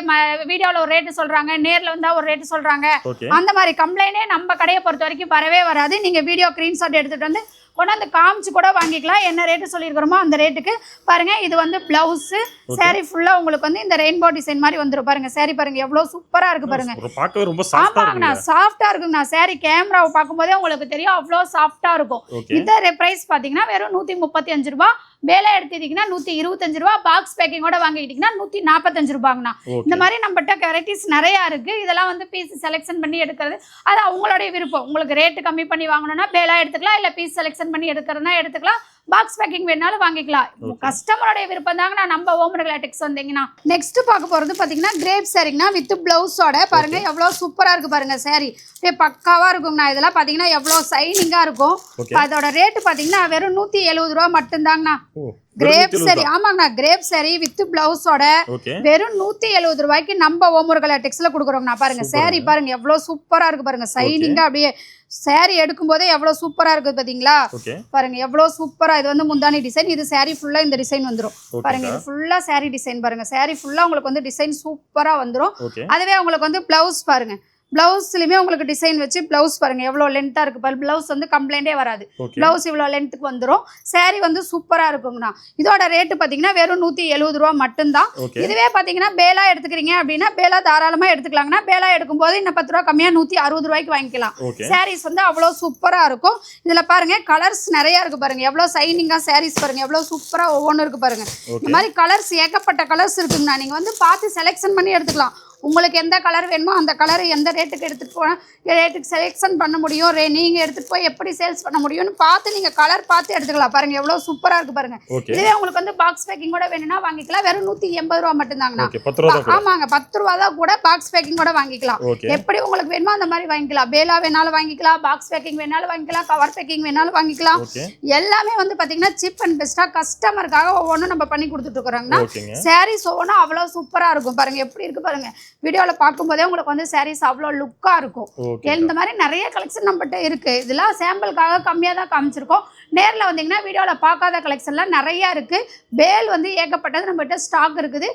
வீடியோவில் ஒரு ரேட்டு சொல்கிறாங்க, நேரில் வந்தால் ஒரு ரேட்டு சொல்கிறாங்க. அந்த மாதிரி கம்ப்ளைண்டே நம்ம கடையை பொறுத்த வரைக்கும் வரவே வராது. நீங்கள் வீடியோ ஸ்க்ரீன்ஷாட் எடுத்துகிட்டு வந்து கொண்டாந்து காமிச்சு கூட வாங்கிக்கலாம். என்ன ரேட்டு சொல்லியிருக்கிறோமோ அந்த ரேட்டுக்கு. பாருங்க இது வந்து பிளவுஸு. saree ஃபுல்லாக உங்களுக்கு வந்து இந்த ரெயின்போ டிசைன் மாதிரி வந்துடும். பாருங்க saree பாருங்க எவ்வளோ சூப்பராக இருக்குது பாருங்க. ஆமாங்கண்ணா சாஃப்டாக இருக்குங்கண்ணா. saree கேமராவை பார்க்கும்போதே உங்களுக்கு தெரியும் அவ்வளோ சாஃப்டாக இருக்கும். இந்த ப்ரைஸ் பார்த்தீங்கன்னா வெறும் 135 ரூபா. வேலை எடுத்துக்கிட்டீங்கன்னா 125 ரூபா. பாக்ஸ் பேக்கிங்கோட வாங்கிக்கிட்டீங்கன்னா 145 ரூபாங்கண்ணா. இந்த மாதிரி நம்மகிட்ட வெரைட்டிஸ் நிறையா இருக்குது. இதெல்லாம் வந்து பீஸ் செலெக்ஷன் பண்ணி எடுக்கிறது அது அவங்களுடைய விருப்பம். உங்களுக்கு ரேட்டு கம்மி பண்ணி வாங்கணும்னா பேலா எடுத்துக்கலாம். இல்லை பீஸ் செலெக்ஷன் பண்ணி எடுக்கிறதுனா எடுத்துக்கலாம். பாக்ஸ் பேக்கிங் வேணாலும் வாங்கிக்கலாம். கஸ்டமரோட விருப்பம் தாங்கண்ணா. நம்ம ஓமர் லேட்டெக்ஸ் வந்தீங்கன்னா நெக்ஸ்ட் பார்க்க போகிறது பார்த்தீங்கன்னா கிரேப் சாரிங்கண்ணா வித் பிளவுஸோட. பாருங்க எவ்வளோ சூப்பராக இருக்குது பாருங்க. saree பக்காவாக இருக்குங்கண்ணா. இதெல்லாம் பார்த்தீங்கன்னா எவ்வளோ சைனிங்காக இருக்கும். அதோட ரேட்டு பார்த்தீங்கன்னா வெறும் 170 ரூபா மட்டும்தாங்கண்ணா. கிரேப் சாரி. ஆமாங்கண்ணா கிரேப் சாரி வித் பிளவுஸோட வெறும் 170 ரூபாய்க்கு நம்ம ஓமர் லேட்டெக்ஸ்ல கொடுக்குறோங்கண்ணா. பாருங்க saree பாருங்க எவ்வளோ சூப்பராக இருக்கு பாருங்க. சைனிங்கா அப்படியே saree எடுக்கும் போதே எவ்வளவு சூப்பரா இருக்குது பாத்தீங்களா. பாருங்க எவ்வளவு சூப்பரா. இது வந்து முந்தானி டிசைன். இது saree ஃபுல்லா இந்த டிசைன் வந்துரும். பாருங்க இது ஃபுல்லா saree டிசைன் பாருங்க. saree ஃபுல்லா உங்களுக்கு வந்து டிசைன் சூப்பரா வந்துரும். அதுவே உங்களுக்கு வந்து பிளவுஸ் பாருங்க. பிளவுஸ்லயுமே உங்களுக்கு டிசைன் வச்சு பிளவுஸ் பாருங்க எவ்வளவு லென்த்தா இருக்கு பாரு. பிளவுஸ் வந்து கம்ப்ளைண்டே வராது. பிளவுஸ் இவ்வளவு லென்த்துக்கு வந்துடும். saree வந்து சூப்பரா இருக்குங்கண்ணா. இதோட ரேட்டு பாத்தீங்கன்னா வெறும் 170 ரூபா மட்டும்தான். இதுவே பாத்தீங்கன்னா பேலா எடுத்துக்கிறீங்க அப்படின்னா பேலா தாராளமா எடுத்துக்கலாங்கன்னா பேலா எடுக்கும்போது இன்னும் 10 ரூபா கம்மியா 160 ரூபாய்க்கு வாங்கிக்கலாம். சாரீஸ் வந்து அவ்வளவு சூப்பரா இருக்கும். இதுல பாருங்க கலர்ஸ் நிறைய இருக்கு பாருங்க. எவ்வளவு சைனிங்கா சாரீஸ் பாருங்க எவ்வளவு சூப்பரா ஒவ்வொன்றும் இருக்கு பாருங்க. இந்த மாதிரி கலர்ஸ் ஏகப்பட்ட கலர்ஸ் இருக்குங்கண்ணா. நீங்க வந்து பார்த்து செலெக்ஷன் பண்ணி எடுத்துக்கலாம். உங்களுக்கு எந்த கலர் வேணுமோ அந்த கலர் எந்த ரேட்டுக்கு எடுத்துகிட்டு போனால் ரேட்டுக்கு செலெக்ஷன் பண்ண முடியும். நீங்கள் எடுத்துகிட்டு போய் எப்படி சேல்ஸ் பண்ண முடியும்னு பார்த்து நீங்கள் கலர் பார்த்து எடுத்துக்கலாம். பாருங்கள் எவ்வளோ சூப்பராக இருக்குது பாருங்கள். இதுவே உங்களுக்கு வந்து பாக்ஸ் பேக்கிங்கோட வேணும்னா வாங்கிக்கலாம். வெறும் 180 ரூபா மட்டும்தாங்கண்ணா. ஆமாங்க 10 ரூபா தான் கூட பாக்ஸ் பேக்கிங்கோட வாங்கிக்கலாம். எப்படி உங்களுக்கு வேணுமோ அந்த மாதிரி வாங்கிக்கலாம். பேலா வேணாலும் வாங்கிக்கலாம். பாக்ஸ் பேக்கிங் வேணாலும் வாங்கிக்கலாம். கவர் பேக்கிங் வேணாலும் வாங்கிக்கலாம். எல்லாமே வந்து பார்த்தீங்கன்னா சீப் அண்ட் பெஸ்ட்டாக கஸ்டமருக்காக ஒவ்வொன்றும் நம்ம பண்ணி கொடுத்துட்டு இருக்கிறோங்கண்ணா. சாரீஸ் ஒவ்வொன்றும் அவ்வளோ சூப்பராக இருக்கும் பாருங்கள். எப்படி இருக்குது பாருங்கள். வீடியோவில் பார்க்கும்போதே உங்களுக்கு வந்து சாரீஸ் அவ்வளோ லுக்காக இருக்கும். இந்த மாதிரி நிறைய கலெக்ஷன் நம்மகிட்ட இருக்குது. இதெல்லாம் சாம்பிளுக்காக கம்மியாக தான் காமிச்சிருக்கோம். நேரில் வந்தீங்கன்னா வீடியோவில் பார்க்காத கலெக்ஷன்லாம் நிறையா இருக்குது. பேல் வந்து ஏகப்பட்டது நம்மகிட்ட ஸ்டாக் இருக்குது.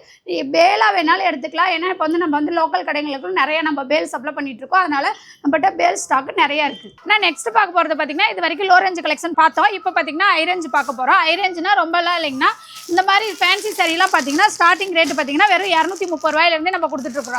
பேலாக வேணாலும் எடுத்துக்கலாம். ஏன்னா இப்போ வந்து நம்ம வந்து லோக்கல் கடைகளுக்கு நிறைய நம்ம பேல் சப்ளை பண்ணிட்டு இருக்கோம். அதனால நம்மகிட்ட பேல் ஸ்டாக் நிறையா இருக்குது. ஆனால் நெக்ஸ்ட் பார்க்க போகிறது பார்த்தீங்கன்னா இது வரைக்கும் லோ ரேஞ்ச் கலெக்ஷன் பார்த்தோம். இப்போ பார்த்தீங்கன்னா ஹை ரேஞ்ச் பார்க்க போகிறோம். ஹை ரேஞ்சுனா ரொம்பலாம் இல்லைங்கன்னா இந்த மாதிரி ஃபேன்சி சாரீலாம் பார்த்தீங்கன்னா ஸ்டார்டிங் ரேட் பார்த்தீங்கன்னா வெறும் 230 ரூபாயிலேருந்து நம்ம கொடுத்துட்டு இருக்கிறோங்க.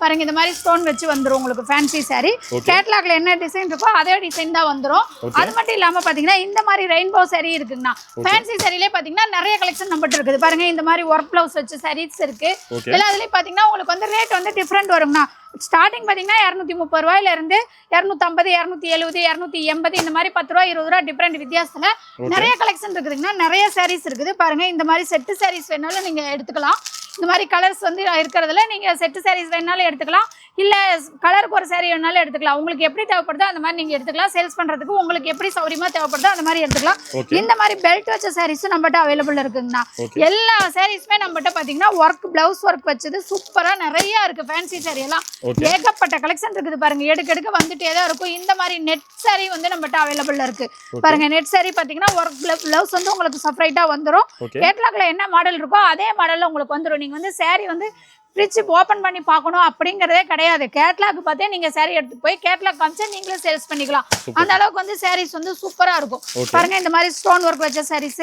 பாருங்க இந்த மாதிரி ஸ்டோன் வச்சு வந்துடும் உங்களுக்கு ஃபேன்சி சாரி. கேட்லாக்ல என்ன டிசைன் இருக்கோ அதே டிசைன் தான் வந்துடும். அது மட்டும் இல்லாமல் பார்த்தீங்கன்னா இந்த மாதிரி ரெயின்போ சாரி இருக்குங்கண்ணா. ஃபேன்சி சாரிலே பார்த்தீங்கன்னா நிறைய கலெக்ஷன் நம்மகிட்ட இருக்குது. பாருங்க இந்த மாதிரி ஒர்க் பிளவுஸ் வச்சு சாரீஸ் இருக்கு. இதெல்லாம் அதுலேயே பார்த்தீங்கன்னா உங்களுக்கு வந்து ரேட் வந்து டிஃப்ரெண்ட் வருங்கண்ணா. ஸ்டார்டிங் பார்த்தீங்கன்னா 230 ரூபாயிலிருந்து 250, 270, 280 இந்த மாதிரி 10 ரூபா 20 ரூபா டிஃப்ரெண்ட் வித்தியாசத்தில் நிறைய கலெக்ஷன் இருக்குதுங்கன்னா நிறைய சாரீஸ் இருக்குது. பாருங்க இந்த மாதிரி செட்டு சாரீஸ் வேணாலும் நீங்கள் எடுத்துக்கலாம். இந்த மாதிரி கலர்ஸ் வந்து இருக்கிறதுல நீங்கள் செட்டு சாரீஸ் வேணாலும் எடுத்துக்கலாம். இல்லை கலருக்கு ஒரு சாரீ வேணாலும் எடுத்துக்கலாம். உங்களுக்கு எப்படி தேவைப்படுதோ அந்த மாதிரி நீங்கள் எடுத்துக்கலாம். சேல்ஸ் பண்ணுறதுக்கு உங்களுக்கு எப்படி சௌரியமாக தேவைப்படுதோ அந்த மாதிரி எடுத்துக்கலாம். இந்த மாதிரி பெல்ட் வச்ச சாரீஸும் நம்மகிட்ட அவைலபிள் இருக்குங்கண்ணா. எல்லா சாரீஸுமே நம்மகிட்ட பார்த்தீங்கன்னா ஒர்க் பிளவுஸ் ஒர்க் வச்சது சூப்பராக நிறைய இருக்குது. ஃபேன்சி சாரீ எல்லாம் ஏகப்பட்ட கலெக்ஷன் இருக்குது. பாருங்க எடுக்க வந்துட்டே தான் இருக்கும். இந்த மாதிரி நெட் சாரீ வந்து நம்மகிட்ட அவைலபிள் இருக்கு. பாருங்க நெட் சாரீ பார்த்தீங்கன்னா ஒர்க் பிளவுஸ் வந்து உங்களுக்கு செப்பரேட்டாக வந்துடும். கேட்லாக்ல என்ன மாடல் இருக்கோ அதே மாடலில் உங்களுக்கு வந்துடும். நீங்கள் வந்து சாரீ வந்து ஃப்ரிட்ஜ் ஓப்பன் பண்ணி பார்க்கணும் அப்படிங்கிறதே கிடையாது. கேட்லாக் பார்த்தே நீங்கள் சாரீ எடுத்துட்டு போய் கேட்லாக் காமிச்சா நீங்களே சேல்ஸ் பண்ணிக்கலாம். அந்த அளவுக்கு வந்து சாரீஸ் வந்து சூப்பராக இருக்கும். பாருங்க இந்த மாதிரி ஸ்டோன் ஒர்க் வச்ச சாரீஸ்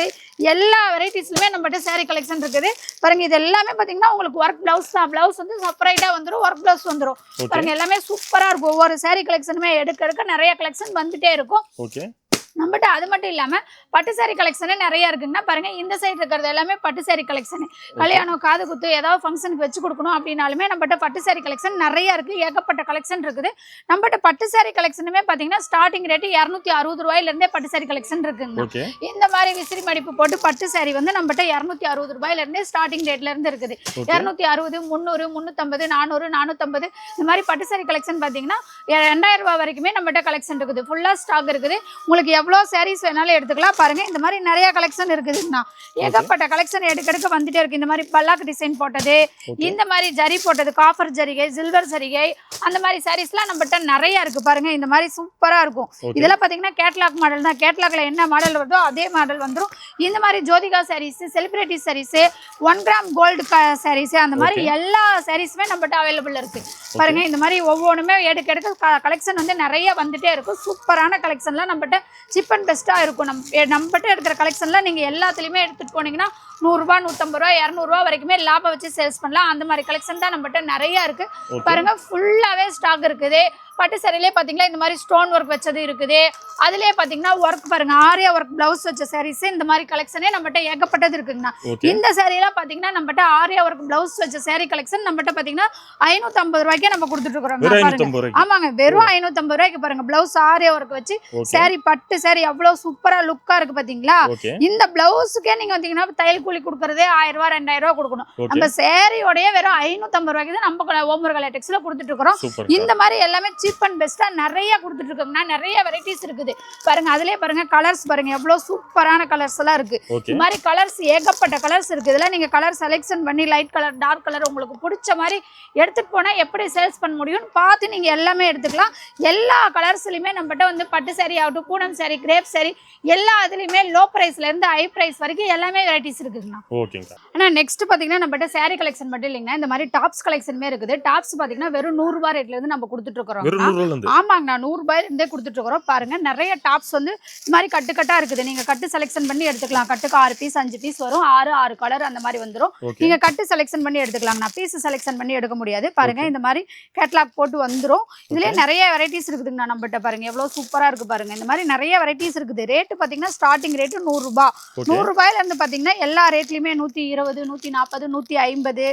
எல்லா வெரைட்டிஸ்லுமே நம்மகிட்ட சாரீ கலெக்ஷன் இருக்குது. பாருங்க இது எல்லாமே பார்த்தீங்கன்னா உங்களுக்கு ஒர்க் பிளவுஸ் தான். பிளவுஸ் வந்து செப்பரேட்டாக வந்துடும். ஒர்க் பிளவுஸ் வந்துடும். பாருங்க எல்லாமே சூப்பராக இருக்கும். ஒவ்வொரு சாரீ கலெக்ஷனுமே எடுக்க நிறைய கலெக்ஷன் வந்துட்டே இருக்கும் நம்மகிட்ட. அது மட்டும் இல்லாமல் பட்டு சாரி கலெக்ஷனே நிறைய இருக்குங்கன்னா பாருங்க இந்த சைடு இருக்கிறது எல்லாமே பட்டு சாரி கலெக்ஷன். கல்யாணம் காது குத்து ஏதாவது ஃபங்க்ஷனுக்கு வச்சு கொடுக்கணும் அப்படின்னாலுமே நம்மகிட்ட பட்டு சாரி கலெக்ஷன் நிறைய இருக்குது. ஏகப்பட்ட கலெக்ஷன் இருக்குது. நம்மகிட்ட பட்டு சாரி கலெக்ஷனுமே பார்த்தீங்கன்னா ஸ்டார்டிங் ரேட்டு 260 ரூபாயிலேருந்தே பட்டு சாரி கலெக்ஷன் இருக்குங்க. இந்த மாதிரி விசிறி மடிப்பு போட்டு பட்டு சாரி வந்து நம்மகிட்ட 260 ரூபாயிலேருந்தே ஸ்டார்டிங் ரேட்லேருந்து இருக்குது. 260, 300, 350, 400, 450 இந்த மாதிரி பட்டு சாரி கலெக்ஷன் பார்த்தீங்கன்னா 2000 ரூபாய் வரைக்குமே நம்மகிட்ட கலெக்ஷன் இருக்குது. ஃபுல்லாக ஸ்டாக் இருக்குது. உங்களுக்கு எவ்வளோ சாரீஸ் வேணாலும் எடுத்துக்கலாம். பாருங்க இந்த மாதிரி நிறைய கலெக்ஷன் இருக்குதுங்கண்ணா. ஏகப்பட்ட கலெக்ஷன் எடுக்க வந்துட்டே இருக்கு. இந்த மாதிரி பல்லாக்கு டிசைன் போட்டது, இந்த மாதிரி ஜரி போட்டது, காப்பர் ஜரிகை, சில்வர் ஜரிகை அந்த மாதிரி சாரீஸ்லாம் நம்மகிட்ட நிறைய இருக்கு. பாருங்க இந்த மாதிரி சூப்பரா இருக்கும். இதெல்லாம் பாத்தீங்கன்னா கேட்லாக் மாடல் தான். கேட்லாக்ல என்ன மாடல் வருதோ அதே மாடல் வந்துடும். இந்த மாதிரி Jyothika saris, celebrity saris, 1 gram gold saris அந்த மாதிரி எல்லா சாரீஸுமே நம்மகிட்ட அவைலபிள் இருக்கு. பாருங்க இந்த மாதிரி ஒவ்வொன்றுமே எடுக்க கலெக்ஷன் வந்து நிறைய வந்துட்டே இருக்கும். சூப்பரான கலெக்ஷன்லாம் நம்மகிட்ட சீப் அண்ட் பெஸ்ட்டாக இருக்கும். நம்மகிட்ட எடுக்கிற கலெக்ஷன்லாம் நீங்கள் எல்லாத்துலேயுமே எடுத்துகிட்டு போனீங்கன்னா 100 ரூபா, 150 ரூபா, 200 ரூபா வரைக்குமே லாபம் வச்சு சேல்ஸ் பண்ணலாம். அந்த மாதிரி கலெக்ஷன் தான் நம்மகிட்ட நிறையா இருக்குது. பாருங்க ஃபுல்லாகவே ஸ்டாக் இருக்குது. பட்டு சாரிலே பார்த்தீங்கன்னா இந்த மாதிரி ஸ்டோன் ஒர்க் வச்சது இருக்குது. அதுலேயே பார்த்தீங்கன்னா ஒர்க் பாருங்க ஆரியா ஒர்க் பிளவுஸ் வச்ச சாரீஸ் இந்த மாதிரி கலெக்ஷனே நம்மகிட்ட ஏகப்பட்டது இருக்குங்கண்ணா. இந்த சாரியெல்லாம் பார்த்தீங்கன்னா நம்மகிட்ட ஆரியா ஒர்க் பிளவுஸ் வச்ச சாரி கலெக்ஷன் நம்மகிட்ட பார்த்தீங்கன்னா 550 ரூபாய்க்கே நம்ம கொடுத்துட்டு இருக்கிறோம். ஆமாங்க வெறும் 550 ரூபாய்க்கு பாருங்க பிளவுஸ் ஆரியா ஒர்க் வச்சு சாரி பட்டு சாரி அவ்வளோ சூப்பரா லுக்கா இருக்கு பார்த்தீங்களா. இந்த பிளவுஸுக்கே நீங்க வந்தீங்கன்னா தையல் கூலி கொடுக்கறதே 1000 ரூபாய் 2000 ரூபாய் கொடுக்கணும். நம்ம சாரியோடய வெறும் 550 ரூபாய்க்கு தான் நம்ம ஓமர்கலை டெக்ஸ்ல கொடுத்துட்டு இருக்கிறோம். இந்த மாதிரி எல்லாமே சீப் அண்ட் பெஸ்டா நிறைய கொடுத்துட்டு இருக்கோம்னா நிறைய வெரைட்டிஸ் இருக்குது. பாருங்க அதுலயே பாருங்க கலர்ஸ் பாருங்க எவ்வளவு சூப்பரான கலர்ஸ் எல்லாம் இருக்கு. இந்த மாதிரி கலர்ஸ் ஏகப்பட்ட கலர்ஸ் இருக்கு. இதெல்லாம் நீங்க கலர் செலெக்ஷன் பண்ணி லைட் கலர் டார்க் கலர் உங்களுக்கு பிடிச்ச மாதிரி எடுத்துட்டு போனா எப்படி சேல்ஸ் பண்ண முடியும்னு பார்த்து நீங்க எல்லாமே எடுத்துக்கலாம். எல்லா கலர்ஸ்லயுமே நம்மகிட்ட வந்து பட்டு சாரி ஆகட்டும், பூனம் சாரி, கிரேப் சாரி எல்லா இதுலயுமே லோ பிரைஸ்ல இருந்து ஹை பிரைஸ் வரைக்கும் எல்லாமே வெரைட்டிஸ் இருக்குங்கண்ணா. ஆனா நெக்ஸ்ட் பாத்தீங்கன்னா நம்மகிட்ட சாரி கலெக்ஷன் மட்டும் இல்லைங்கன்னா இந்த மாதிரி டாப்ஸ் கலெக்ஷனுமே இருக்குது. டாப்ஸ் பாத்தீங்கன்னா வெறும் 100 ரூபாய் ரேட்ல இருந்து நம்ம கொடுத்துட்டு இருக்கிறோம். ஆமாங்கண்ணா 100 ரூபாயில இருந்தே கொடுத்துட்டு இருக்கிறோம். பாருங்க நிறைய டாப்ஸ் வந்து இந்த மாதிரி கட்டுக்கட்டா இருக்குது. நீங்க கட்டு செலெக்ஷன் பண்ணி எடுத்துக்கலாம். கட்டுக்கு 6 பீஸ் 5 பீஸ் வரும். 6 கலர் அந்த மாதிரி வந்துடும். நீங்க கட்டு செலெக்ஷன் பண்ணி எடுத்துக்கலாம்ண்ணா. பீஸ் செலெக்ஷன் பண்ணி எடுக்க முடியாது. பாருங்க இந்த மாதிரி கேட்லாக் போட்டு வந்துடும். இதுலயே நிறைய வெரைட்டிஸ் இருக்குதுங்கண்ணா நம்மகிட்ட. பாருங்க எவ்வளவு சூப்பரா இருக்கு பாருங்க. இந்த மாதிரி நிறைய வெரைட்டிஸ் இருக்குது. ரேட்டு பாத்தீங்கன்னா ஸ்டார்டிங் ரேட்டு 100 ரூபாய். 100 ரூபாயில இருந்து பாத்தீங்கன்னா எல்லா ரேட்லயுமே 120, 140, 150,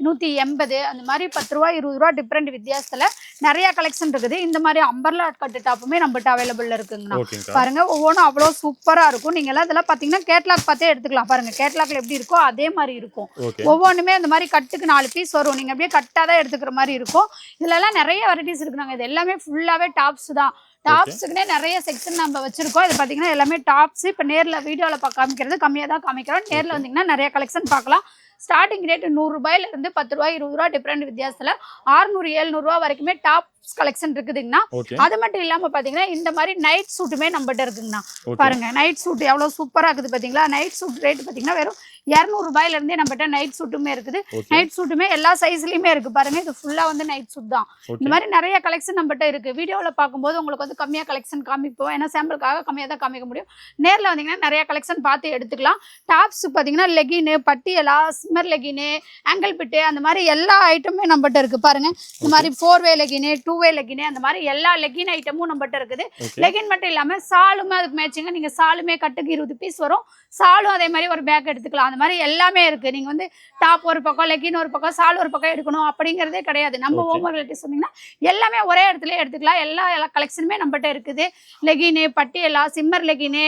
180 அந்த மாதிரி 10 ரூபாய் 20 ரூபாய் டிஃப்ரெண்ட் வித்தியாசத்துல நிறைய கலெக்ஷன் இருக்குது. இந்த மாதிரி அம்பர்லா கட்டு டாப்புமே நம்மகிட்ட அவைலபிள் இருக்குங்கண்ணா. பாருங்க ஒவ்வொன்றும் அவ்வளோ சூப்பரா இருக்கும். நீங்க எல்லாம் இதெல்லாம் பாத்தீங்கன்னா கேட்லாக் பார்த்தே எடுத்துக்கலாம். பாருங்க கேட்லாக்ல எப்படி இருக்கோ அதே மாதிரி இருக்கும். ஒவ்வொன்றுமே இந்த மாதிரி கட்டுக்கு 4 பீஸ் வரும். நீங்க அப்படியே கட்டாதான் எடுத்துக்கிற மாதிரி இருக்கும். இதுல எல்லாம் நிறைய வெரைட்டிஸ் இருக்குனாங்க. இது எல்லாமே ஃபுல்லாவே டாப்ஸ் தான். டாப்ஸுக்குனே நிறைய செக்ஷன் நம்ம வச்சிருக்கோம். இது பார்த்தீங்கன்னா எல்லாமே டாப்ஸ். இப்போ நேரில் வீடியோவில் காமிக்கிறது கம்மியாக தான் காமிக்கிறோம். நேரில் வந்தீங்கன்னா நிறைய கலெக்ஷன் பார்க்கலாம். ஸ்டார்டிங் ரேட் 100 ரூபாயில இருந்து 10 ரூபாய் 20 ரூபாய் டிஃபரெண்ட் வித்தியாசத்துல 600 700 ரூபாய் வரைக்குமே டாப் கலெக்ஷன் இருக்குதுங்கண்ணா. அது மட்டும் இல்லாம பாத்தீங்கன்னா இந்த மாதிரி நைட் சூட்டுமே நம்மகிட்ட இருக்குங்கண்ணா. பாருங்க நைட் சூட் எவ்வளவு சூப்பரா இருக்குது பாத்தீங்களா. நைட் சூட் ரேட் பாத்தீங்கன்னா வெறும் 200 ரூபாயில இருந்தே நம்மகிட்ட நைட் சூட்டுமே இருக்குது. நைட் சூட்டுமே எல்லா சைஸ்லயுமே இருக்கு பாருங்க. இது ஃபுல்லா வந்து நைட் சூட் தான். இந்த மாதிரி நிறைய கலெக்ஷன் நம்மகிட்ட இருக்கு. வீடியோல பார்க்கும்போது உங்களுக்கு வந்து கம்மியா கலெக்ஷன் காமிப்போம். ஏன்னா சாம்பிளுக்காக கம்மியா தான் காமிக்க முடியும். நேர்ல வந்தீங்கன்னா நிறைய கலெக்ஷன் பார்த்து எடுத்துக்கலாம். டாப்ஸ் பாத்தீங்கன்னா லெகின், பட்டியலா, ஸ்மர் லெகின், ஆங்கிள் பிட்டு அந்த மாதிரி எல்லா ஐட்டமுமே நம்மகிட்ட இருக்கு பாருங்க. இந்த மாதிரி 4-வே லெகின், 2-வே லெகின் அந்த மாதிரி எல்லா லெகின் ஐட்டமும் நம்மகிட்ட இருக்குது. லெகின் மட்டும் இல்லாம சாலுமே அதுக்கு மேட்சிங்க. நீங்க சாலுமே கட்டுக்கு 20 பீஸ் வரும். சாலும் அதே மாதிரி ஒரு பேக் எடுத்துக்கலாம். அந்த மாதிரி எல்லாமே இருக்கு. நீங்க வந்து டாப் ஒரு பக்கம், லெகின் ஒரு பக்கம், சால் ஒரு பக்கம் எடுக்கணும் அப்படிங்கறதே கிடையாது. நம்ம ஹோம் ரிலேட்டிவ் சொன்னீங்கன்னா எல்லாமே ஒரே இடத்துல எடுத்துக்கலாம். எல்லா கலெக்ஷனுமே நம்மகிட்ட இருக்குது. லெகின், பட்டியலா, சிம்மர் லெகின்,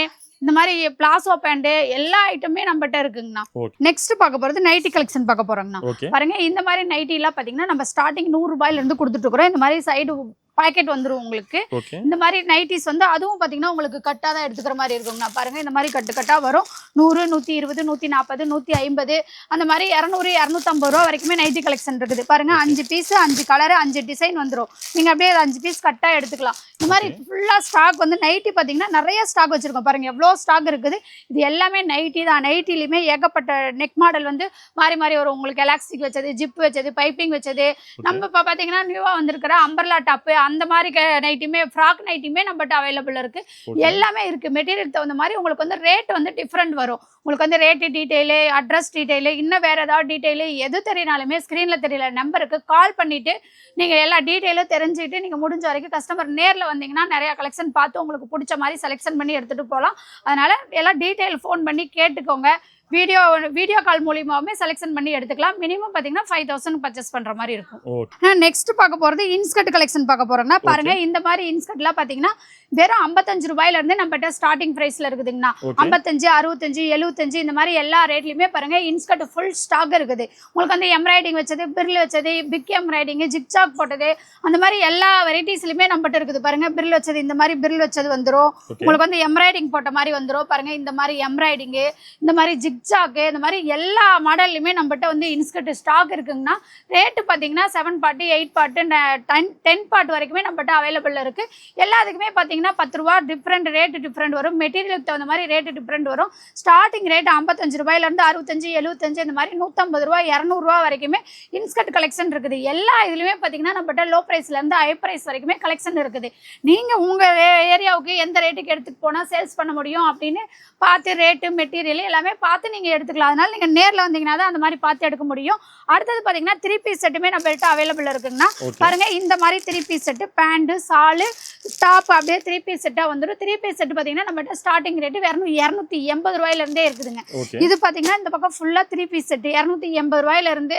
இந்த மாதிரி பிளாசோ பேண்ட் எல்லா ஐட்டமே நம்மகிட்ட இருக்குங்கண்ணா. நெக்ஸ்ட் பார்க்க போறது நைட்டி கலெக்ஷன் பார்க்க போறோங்கண்ணா. பாருங்க இந்த மாதிரி நைட்டி எல்லாம் பாத்தீங்கன்னா நம்ம ஸ்டார்டிங் 100 ரூபாயில இருந்து கொடுத்துட்டு இருக்கிறோம். இந்த மாதிரி சைடு பாக்கெட் வந்துரும் உங்களுக்கு. இந்த மாதிரி நைட்டிஸ் வந்து அதுவும் பாத்தீங்கன்னா உங்களுக்கு கட்டா தான் எடுத்துக்கிற மாதிரி இருக்குங்கண்ணா. பாருங்க இந்த மாதிரி கட்டு கட்டா வரும். 100 120 140 150 அந்த மாதிரி 200 250 ரூபா வரைக்குமே நைட்டி கலெக்ஷன் இருக்குது. பாருங்க 5 பீஸ் 5 கலர் 5 டிசைன் வந்துடும். நீங்க அப்படியே 5 பீஸ் கட்டா எடுத்துக்கலாம். இந்த மாதிரி ஃபுல்லா ஸ்டாக் வந்து நைட்டி பாத்தீங்கன்னா நிறைய ஸ்டாக் வச்சிருக்கோம். பாருங்க எவ்வளவு ஸ்டாக் இருக்குது. இது எல்லாமே நைட்டி தான். நைட்டிலுமே ஏகப்பட்ட நெக் மாடல் வந்து மாறி மாறி வரும். உங்களுக்கு எலாஸ்டிக் வச்சது, ஜிப் வச்சது, பைப்பிங் வச்சது. நம்ம இப்போ பாத்தீங்கன்னா நியூவா வந்திருக்கிற அம்பர்லா டாப் அந்த மாதிரி நைட்டியுமே, ஃப்ராக் நைட்டியுமே நம்மகிட்ட அவைலபிள் இருக்கு. எல்லாமே இருக்கு. மெட்டீரியல் தகுந்த மாதிரி உங்களுக்கு வந்து ரேட் வந்து டிஃப்ரெண்ட் வரும். உங்களுக்கு வந்து ரேட்டு டீட்டெயிலு, அட்ரஸ் டீட்டெயிலு, இன்னும் வேற ஏதாவது டீட்டெயிலு எது தெரியனாலுமே ஸ்க்ரீனில் தெரியல நம்பருக்கு கால் பண்ணிட்டு நீங்கள் எல்லா டீட்டெயிலும் தெரிஞ்சுக்கிட்டு நீங்கள் முடிஞ்ச வரைக்கும் கஸ்டமர் நேரில் வந்தீங்கன்னா நிறையா கலெக்ஷன் பார்த்து உங்களுக்கு பிடிச்ச மாதிரி செலெக்ஷன் பண்ணி எடுத்துகிட்டு போகலாம். அதனால் எல்லாம் டீட்டெயில் ஃபோன் பண்ணி கேட்டுக்கோங்க. வீடியோ கால் மூலியமாவே செலெக்ஷன் பண்ணி எடுத்துக்கலாம். மினிமம் பாத்தீங்கன்னா 5000 பர்ச்சேஸ் பண்ற மாதிரி இருக்கும். நெக்ஸ்ட் பார்க்க போறது இன்ஸ்கர்ட் கலெக்ஷன் பார்க்க போறோம்னா பாருங்க இந்த மாதிரி இன்ஸ்கர்ட்லாம் பாத்தீங்கன்னா வெறும் 55 ரூபாயில இருந்து நம்மகிட்ட ஸ்டார்டிங் பிரைஸ்ல இருக்குதுங்கண்ணா. 55 65 75 இந்த மாதிரி எல்லா ரேட்லயுமே பாருங்க இன்ஸ்கர்ட் ஃபுல் ஸ்டாக் இருக்குது. உங்களுக்கு வந்து எம்ப்ராய்டிங் வச்சது, பிரில் வச்சது, பிக் எம்ப்ராய்டிங், ஜிக்ஜாக் போட்டது அந்த மாதிரி எல்லா வெரைட்டிஸ்லயுமே நம்மகிட்ட இருக்குது. பாருங்க பிரில் வச்சது, இந்த மாதிரி பிரில் வச்சது வந்துடும். உங்களுக்கு வந்து எம்ப்ராய்டிங் போட்ட மாதிரி வந்துடும். பாருங்க இந்த மாதிரி எம்ப்ராய்டிங், இந்த மாதிரி ஜிக்ஜாக், இந்த மாதிரி எல்லா மாடல்லையுமே நம்மகிட்ட வந்து இன்ஸ்கர்ட் ஸ்டாக் இருக்குங்கன்னா ரேட்டு பார்த்தீங்கன்னா 7 பார்ட் 8 பார்ட் 10 பார்ட் வரைக்குமே நம்மகிட்ட அவைலபிள் இருக்கு. எல்லாத்துக்குமே பார்த்தீங்கன்னா 10 ரூபா டிஃப்ரெண்ட் ரேட்டு டிஃப்ரெண்ட் வரும். மெட்டீரியலுக்கு தகுந்த மாதிரி ரேட்டு டிஃப்ரெண்ட் வரும். ஸ்டார்டிங் ரேட் 55 ரூபாயில இருந்து 65 75 இந்த மாதிரி 150 ரூபா 200 ரூபா வரைக்குமே இன்ஸ்கர்ட் கலெக்ஷன் இருக்குது. எல்லா இதுலயுமே பார்த்தீங்கன்னா நம்மகிட்ட லோ பிரைஸ்ல இருந்து ஹை பிரைஸ் வரைக்குமே கலெக்ஷன் இருக்குது. நீங்க உங்க ஏரியாவுக்கு எந்த ரேட்டுக்கு எடுத்துட்டு போனா சேல்ஸ் பண்ண முடியும் அப்படின்னு பார்த்து ரேட்டு மெட்டீரியல் எல்லாமே பார்த்து நீங்க எடுத்துக்கலாம். அதனால நீங்க நேர்ல வந்தீங்கன்னா தான் அந்த மாதிரி பார்த்து எடுக்க முடியும். அடுத்தது பாத்தீங்கன்னா 3 பீஸ் செட்டுமே நம்மள்ட்ட அவைலபிள் இருக்குன்னா பாருங்க இந்த மாதிரி 3 பீஸ் செட்டு பேண்ட் சாலு டாப் அப்படியே 3 பீஸ் செட்டா வந்துடும். 3 பீஸ் செட் பாத்தீங்கன்னா நம்மள்ட்ட ஸ்டார்டிங் ரேட் 280 ரூபாயில இருந்தே இருக்குதுங்க. இது பாத்தீங்கன்னா இந்த பக்கம் ஃபுல்லா 3 பீஸ் செட் 280 ரூபாயில இருந்து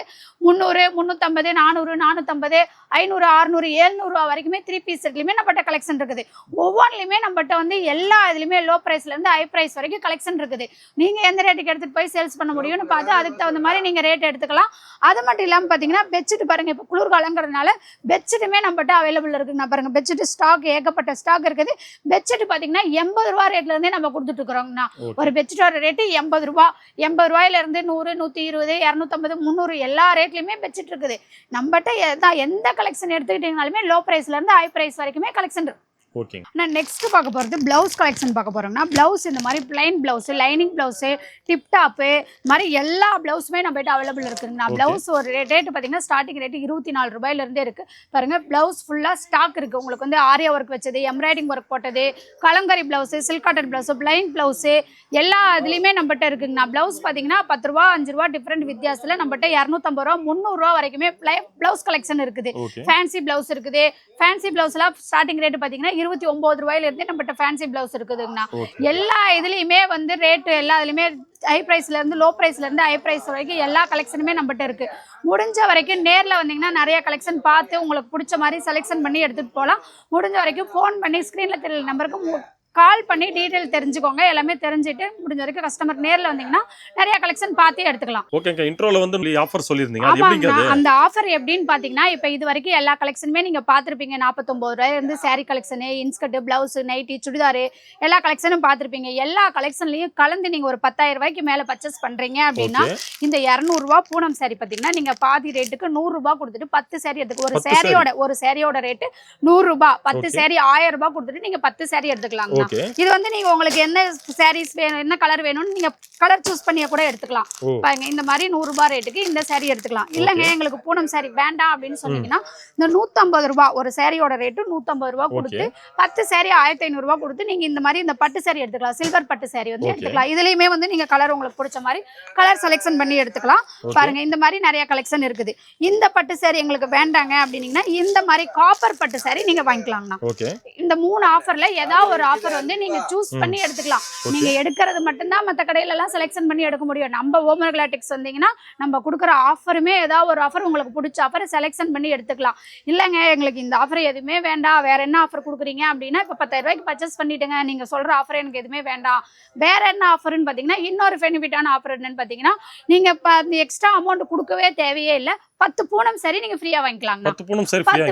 300 350 400 450 500 600 700 ரூபா வரைக்குமே 3 பீஸ் செட்லயுமே நம்மள்ட்ட கலெக்ஷன் இருக்குது. ஒவ்வொன்றுலயுமே நம்மள்ட்ட வந்து எல்லா இதுலயுமே லோ பிரைஸ்ல இருந்து ஹை பிரைஸ் வரைக்கும் கலெக்ஷன் இருக்குது. நீங்க எந்த ரேட்டுக்கு எடுத்துட்டு போய் சேல்ஸ் பண்ண முடியும்னு பார்த்து அதுக்கு தகுந்த மாதிரி நீங்க ரேட் எடுத்துக்கலாம். அது மட்டும் இல்லாம பாத்தீங்கன்னா பெட்ஷீட் பாருங்க இப்போ குளிர்காலங்கிறதுனால பெட்ஷீட்டுமே நம்மகிட்ட அவைலபிள் இருக்குங்க. பாருங்க பெட்ஷீட் ஸ்டாக் ஏகப்பட்ட ஸ்டாக் இருக்குது. பெட்ஷீட் பாத்தீங்கன்னா 80 ரூபா ரேட்ல இருந்தே நம்ம கொடுத்துட்டு இருக்கிறோம்னா ஒரு பெட்ஷீட்டோட ரேட்டு 80 ரூபா. 80 ரூபாயில இருந்து 100 120 250 300 எல்லா ரேட்லயுமே பெட்ஷீட் இருக்குது. நம்மகிட்ட எந்த கலெக்ஷன் எடுத்துக்கிட்டீங்கனாலுமே லோ பிரைஸ்ல இருந்து ஹை பிரைஸ் வரைக்குமே கலெக்ஷன் இருக்கு. நான் நெக்ஸ்ட் பார்க்க போறது பிளவுஸ் கலெக்ஷன் பார்க்க போறோம்னா பிளவுஸ் இந்த மாதிரி plain blouse, lining blouse, dip top மாதிரி எல்லா பிளவுஸுமே நம்ம கிட்ட அவைலபிள் இருக்குங்கண்ணா. பிளவுஸ் ஒரு ரேட் பாத்தீங்கன்னா ஸ்டார்டிங் ரேட் 24 ரூபாயில இருந்தே இருக்கு. பாருங்க பிளவுஸ் ஃபுல்லா ஸ்டாக் இருக்கு. உங்களுக்கு வந்து ஆரியா ஒர்க் வச்சது, எம்ப்ராய்டிங் ஒர்க் போட்டது, Kalamkari blouse, silk cotton blouse, plain blouse எல்லா இதுலயுமே நம்மகிட்ட இருக்குங்கண்ணா. பிளவுஸ் பாத்தீங்கன்னா 10 ரூபா 5 ரூபா டிஃபரெண்ட் வித்தியாசத்துல நம்மகிட்ட 250 ரூபா 300 ரூபா வரைக்குமே பிளவுஸ் கலெக்ஷன் இருக்குது. ஃபேன்சி பிளவுஸ் இருக்குது. ஃபேன்சி பிளவுஸ்ல ஸ்டார்டிங் ரேட் பாத்தீங்கன்னா 29 ரூபாயில இருந்து நம்மகிட்ட ஃபேன்சி பிளவுஸ் இருக்குதுங்கண்ணா. எல்லா இதுலயுமே வந்து ரேட் எல்லா இதுலயுமே ஹை பிரைஸ்ல இருந்து லோ பிரைஸ்ல இருந்து ஹை பிரைஸ் வரைக்கும் எல்லா கலெக்ஷனுமே நம்மகிட்ட இருக்கு. முடிஞ்ச வரைக்கும் நேர்ல வந்தீங்கன்னா நிறைய கலெக்ஷன் பார்த்து உங்களுக்கு பிடிச்ச மாதிரி செலெக்ஷன் பண்ணி எடுத்துட்டு போகலாம். முடிஞ்ச வரைக்கும் ஃபோன் பண்ணி ஸ்கிரீன்ல தெரியல நம்பருக்கு கால் பண்ணி டீடைல் தெரிஞ்சுக்கோங்க. எல்லாமே தெரிஞ்சுட்டு முடிஞ்ச வரைக்கும் கஸ்டமர் நேர்ல வந்தீங்கன்னா நிறைய கலெக்ஷன் பார்த்தே எடுத்துக்கலாம். ஓகேங்க. இன்ட்ரோல வந்து ஆஃபர் சொல்லிருந்தீங்க. அது எப்படிங்க அது? அந்த ஆஃபர் எப்படின்னு பாத்தீங்கன்னா இப்ப இது வரைக்கும் எல்லா கலெக்ஷனுமே நீங்க பாத்திருப்பீங்க. 49 ரூபாயில இருந்து sari collection, inskirt, blouse, nightie, churidar எல்லா கலெக்ஷனும் பாத்திருப்பீங்க. எல்லா கலெக்ஷன்லயும் கலந்து நீங்க ஒரு 10,000 ரூபாய்க்கு மேல பர்ச்சேஸ் பண்றீங்க அப்படின்னா இந்த 200 ரூபாய் பூனம் சாரி பாத்தீங்கன்னா நீங்க பாதி ரேட்டுக்கு 100 ரூபாய் கொடுத்துட்டு 10 சாரி எடுத்துக்க. ஒரு சாரியோட ரேட்டு 100 ரூபாய். 10 சாரி 1000 ரூபாய் கொடுத்துட்டு நீங்க 10 சாரி எடுத்துக்கலாம். இது வந்து நீங்க உங்களுக்கு என்ன சாரீஸ் வேணும், என்ன கலர் வேணும்னு நீங்க கலர் சூஸ் பண்ணிய கூட எடுத்துக்கலாம். பாருங்க இந்த மாதிரி 100 ரூபாய் ரேட்டுக்கு இந்த சாரி எடுத்துக்கலாம். இல்லங்க எங்களுக்கு பூனம் சாரி வேண்டாம் அப்படின்னு சொன்னீங்கன்னா இந்த 150 ரூபாய் ஒரு சாரியோட ரேட்டு 150 ரூபாய் கொடுத்து 10 சாரி 1500 ரூபாய் கொடுத்து நீங்க இந்த மாதிரி இந்த பட்டு சாரி எடுத்துக்கலாம். சில்வர் பட்டு சாரி வந்து எடுத்துக்கலாம். இதுலயுமே வந்து நீங்க கலர் உங்களுக்கு பிடிச்ச மாதிரி கலர் செலக்ஷன் பண்ணி எடுத்துக்கலாம். பாருங்க இந்த மாதிரி நிறைய கலெக்ஷன் இருக்குது. இந்த பட்டு சாரி எங்களுக்கு வேண்டாங்க அப்படின்னீங்கன்னா இந்த மாதிரி காப்பர் பட்டு சாரி நீங்க வாங்கிக்கலாம்னா. இந்த 3 ஆஃபர்ல ஏதாவது ஒரு ஆஃபர் வந்து நீங்க சூஸ் பண்ணி எடுத்துக்கலாம். நீங்க எடுக்கிறது மட்டும்தான் மற்ற கடையில எல்லாம் செலக்ஷன் பண்ணி எடுக்க முடியும். நம்ம ஓமர் கிளாட்டிக்ஸ் வந்தீங்கன்னா நம்ம கொடுக்குற ஆஃபருமே ஏதாவது ஒரு ஆஃபர் உங்களுக்கு பிடிச்ச ஆஃபர் செலக்ஷன் பண்ணி எடுத்துக்கலாம். இல்லைங்க எங்களுக்கு இந்த ஆஃபர் எதுவுமே வேண்டாம், வேற என்ன ஆஃபர் கொடுக்குறீங்க அப்படின்னா இப்போ 10,000 ரூபாய்க்கு பர்ச்சேஸ் பண்ணிட்டுங்க, நீங்க சொல்ற ஆஃபர் எனக்கு எதுவுமே வேண்டாம், வேற என்ன ஆஃபர்னு பாத்தீங்கன்னா இன்னொரு பெனிஃபிட்டான ஆஃபர் என்னன்னு பாத்தீங்கன்னா நீங்க எக்ஸ்ட்ரா அமௌண்ட் கொடுக்கவே தேவையே இல்லை. 10 பூனம் சரி நீங்க ஃப்ரீயா வாங்கிக்கலாம். 10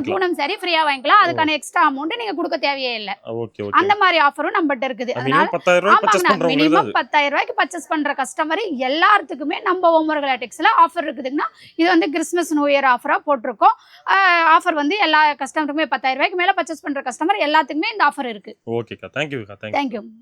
பூனம் சரி ஃப்ரீயா வாங்கிக்கலாம். அதுக்கான எக்ஸ்ட்ரா அமௌண்ட் நீங்க கொடுக்க தேவையே இல்லை. அந்த மாதிரி ஆஃபரும் நம்மகிட்ட இருக்குது. அதனால மினிமம் 10,000 ரூபாய்க்கு பர்ச்சேஸ் பண்ற கஸ்டமர் எல்லாத்துக்குமே நம்ம ஓமர் கிளாட்டிக்ஸ்ல ஆஃபர் இருக்குதுங்கன்னா இது வந்து கிறிஸ்மஸ் நியூ இயர் ஆஃபரா போட்டிருக்கோம். ஆஃபர் வந்து எல்லா கஸ்டமருக்குமே 10,000 ரூபாய்க்கு மேல பர்ச்சேஸ் பண்ற கஸ்டமர் எல்லாத்துக்குமே இந்த ஆஃபர் இருக்கு. ஓகேக்கா, தேங்க்யூ.